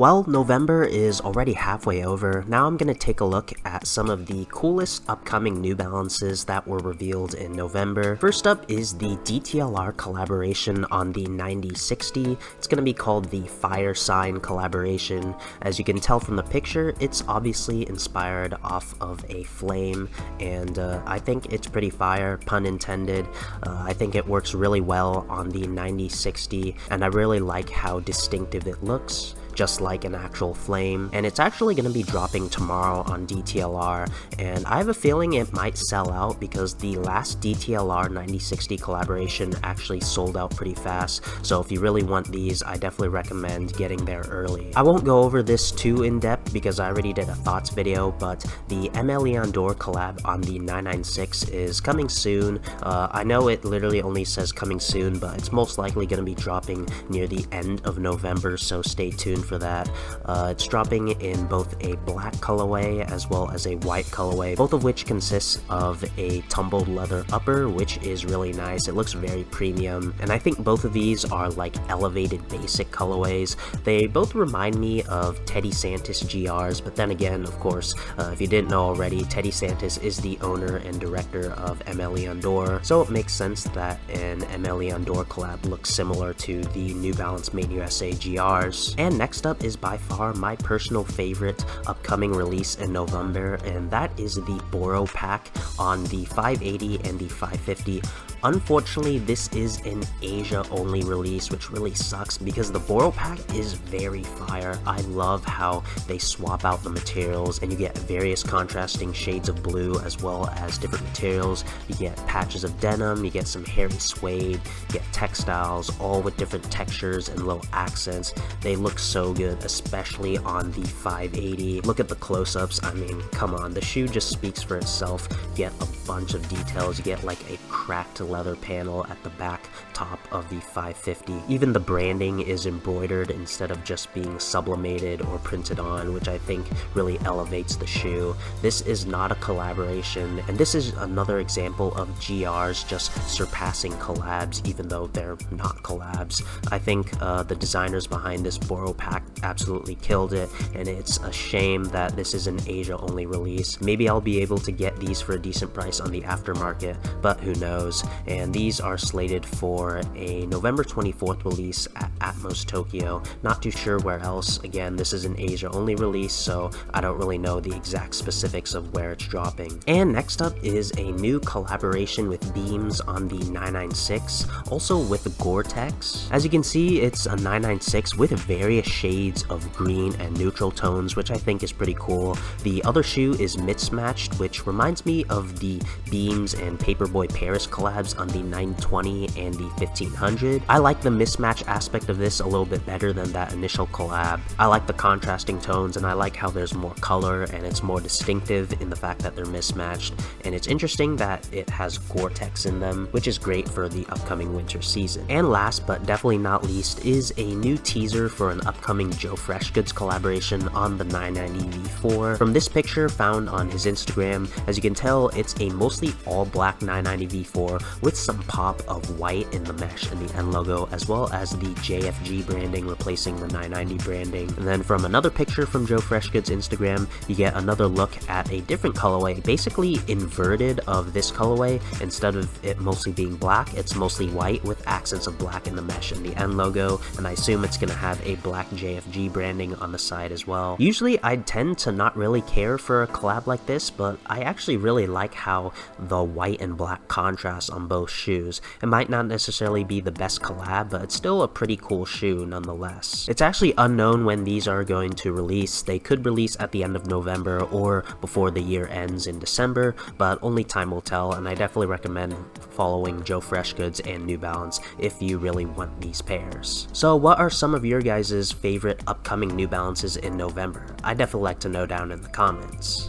Well, November is already halfway over. Now I'm going to take a look at some of the coolest upcoming New Balances that were revealed in November. First up is the DTLR collaboration on the 9060. It's going to be called the Fire Sign collaboration. As you can tell from the picture, it's obviously inspired off of a flame, and I think it's pretty fire, pun intended. I think it works really well on the 9060, and I really like how distinctive it looks, just like an actual flame. And it's actually going to be dropping tomorrow on DTLR, and I have a feeling it might sell out because the last DTLR 9060 collaboration actually sold out pretty fast. So if you really want these, I definitely recommend getting there early. I won't go over this too in depth because I already did a thoughts video, but the ML Leon Dor collab on the 996 is coming soon. I know it literally only says coming soon, but it's most likely going to be dropping near the end of November, so stay tuned for that. It's dropping in both a black colorway as well as a white colorway, both of which consists of a tumbled leather upper, which is really nice. It looks very premium, and I think both of these are like elevated basic colorways. They both remind me of Teddy Santis GRs, but then again, of course, if you didn't know already, Teddy Santis is the owner and director of ML Leon Dor, so it makes sense that an ML Leon Dor collab looks similar to the New Balance Made in USA GRs. And next up is by far my personal favorite upcoming release in November, and that is the Boro pack on the 580 and the 550. Unfortunately, this is an Asia only release, which really sucks because the Boro pack is very fire. I love how they swap out the materials and you get various contrasting shades of blue as well as different materials. You get patches of denim, you get some hairy suede, you get textiles, all with different textures and little accents. They look so good, especially on the 580. Look at the close-ups. I mean, come on, the shoe just speaks for itself. You get a bunch of details. You get like a cracked leather panel at the back top of the 550. Even the branding is embroidered instead of just being sublimated or printed on, which I think really elevates the shoe. This is not a collaboration, and this is another example of GRs just surpassing collabs even though they're not collabs. I think the designers behind this Boro pack absolutely killed it, and it's a shame that this is an Asia only release. Maybe I'll be able to get these for a decent price on the aftermarket, but who knows. And these are slated for a November 24th release at Atmos Tokyo. Not too sure where else. Again, this is an Asia only release, so I don't really know the exact specifics of where it's dropping. And next up is a new collaboration with Beams on the 996, also with Gore-Tex. As you can see, it's a 996 with various shades of green and neutral tones, which I think is pretty cool. The other shoe is mismatched, which reminds me of the Beams and Paperboy Paris collabs on the 920 and the 1500. I like the mismatch aspect of this a little bit better than that initial collab. I like the contrasting tones, and I like how there's more color and it's more distinctive in the fact that they're mismatched, and it's interesting that it has Gore-Tex in them, which is great for the upcoming winter season. And last but definitely not least is a new teaser for an upcoming Joe Freshgoods collaboration on the 990 V4. From this picture found on his Instagram, as you can tell, it's a mostly all black 990 V4 with some pop of white in the mesh and the N logo, as well as the JFG branding replacing the 990 branding. And then from another picture from Joe Freshgoods Instagram, you get another look at a different colorway, basically inverted of this colorway. Instead of it mostly being black, it's mostly white with accents of black in the mesh and the N logo, and I assume it's gonna have a black JFG branding on the side as well. Usually I tend to not really care for a collab like this, but I actually really like how the white and black contrast on both shoes. It might not necessarily be the best collab, but it's still a pretty cool shoe nonetheless. It's actually unknown when these are going to release. They could release at the end of November or before the year ends in December, but only time will tell, and I definitely recommend following Joe Freshgoods and New Balance if you really want these pairs. So what are some of your guys' favorite upcoming New Balances in November? I'd definitely like to know down in the comments.